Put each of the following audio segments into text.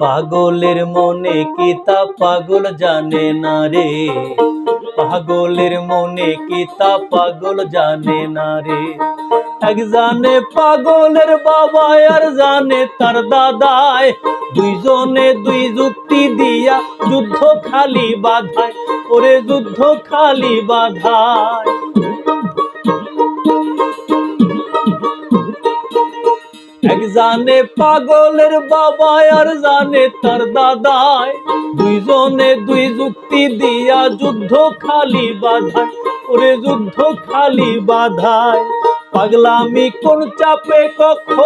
পাগলের মনে কি তা পাগল জানে না রে, পাগলের মনে কি তা পাগল জানে না রে। এক জানে পাগলের বাবা আর জানে তার দাদায়, দুইজনে দুই যুক্তি দিয়া যুদ্ধ খালি বাধায়, ওরে যুদ্ধ খালি বাধায়। এক জানে পাগলের বাবা আর জানে তার দাদায়, দুইজনে দুই যুক্তি দিয়া যুদ্ধ খালি বাধায়, ওরে যুদ্ধ খালি বাধায়। পাগলামি কোন চাপে কখন,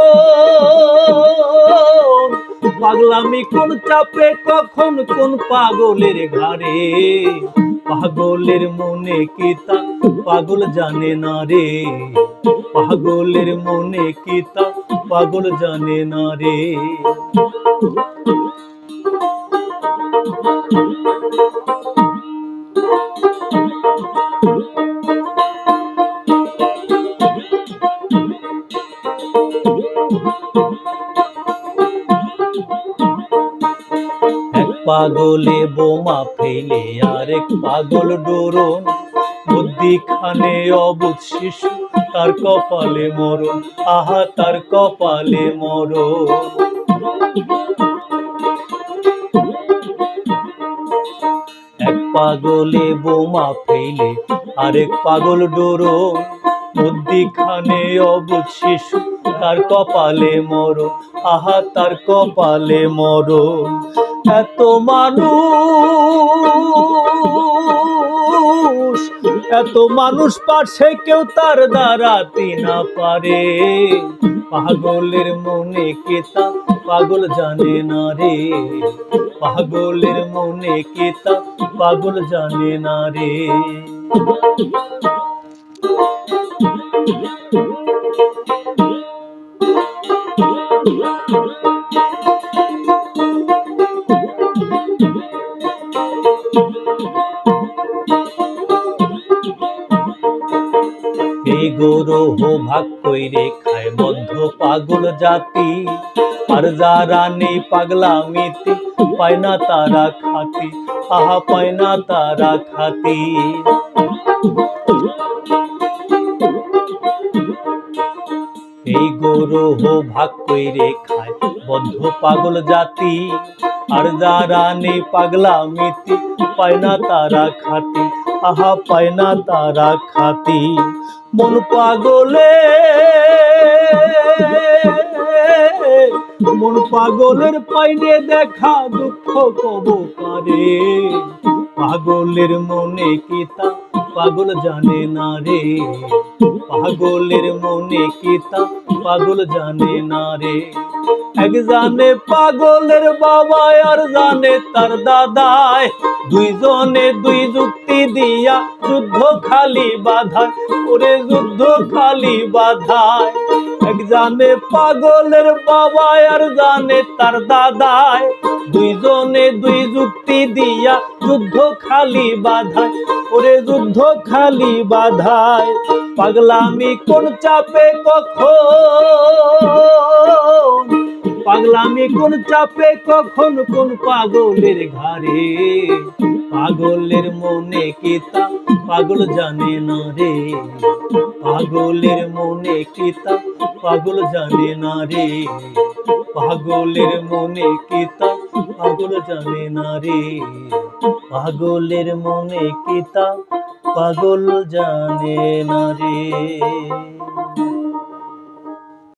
পাগলামি কোন চাপে কখন কোন পাগলের ঘাড়ে, পাগলের মনে কি তা পাগল জানে না রে, পাগলের মনে কি তা পাগল জানে না রে। এক পাগলে বোমা ফেলে আরেক পাগল ডোরন, বুদ্ধিখানে অবুঝ শিশু তার কপালে মরণ, আহা তার কপালে মরণ। এক পাগলে বোমা ফেলে আরেক পাগল ডোরন, বুদ্ধিখানে অবুঝ শিশু তার কপালে মরণ, আহা তার কপালে মরণ। এত মানুষ, এত মানুষ পাশে কেউ তার দাঁড়াতে না পারে, পাগলের মনে কি তা পাগল জানে না রে, পাগলের মনে কি তা পাগল জানে না রে। এই গরহ ভাগ কইরে খায় বদ্ধ পাগল জাতি, আর যারা নেই পাগলামিতে পায় না তারা খাতি, আহা পায় না তারা খাতি। এই গরহ ভাগ কইরে খায় বদ্ধ পাগল জাতি, আর যারা নেই পাগলামিতে পায় না তারা খাতি, আহা পায় না তারা খাতি। মন পাগলে, মন পাগলের পাইনে দেখা দুঃখ কব কারে, পাগলের মনে কি তা পাগল জানে না রে, পাগলের মনে কি তা পাগল জানে না রে। এক জানে পাগলের বাবা আর জানে তার দাদায়, দুইজনে দুই যুক্তি দিয়া যুদ্ধ খালি বাধায়, ওরে যুদ্ধ খালি বাধায়। এক জানে পাগলের বাবা আর জানে তার দাদায়, দুইজনে দুই যুক্তি দিয়া যুদ্ধ খালি বাধায়, ওরে যুদ্ধ খালি বাধায়। পাগলামি কোন চাপে কখন, পাগলামি কোন চাপে কখন কোন পাগলের ঘাড়ে, পাগলের মনে কি তা পাগল জানে না রে, পাগলের মনে কি তা পাগল জানে না রে, পাগলের মনে কি তা পাগল জানে না রে, পাগলের মনে কি তা পাগল জানে না রে।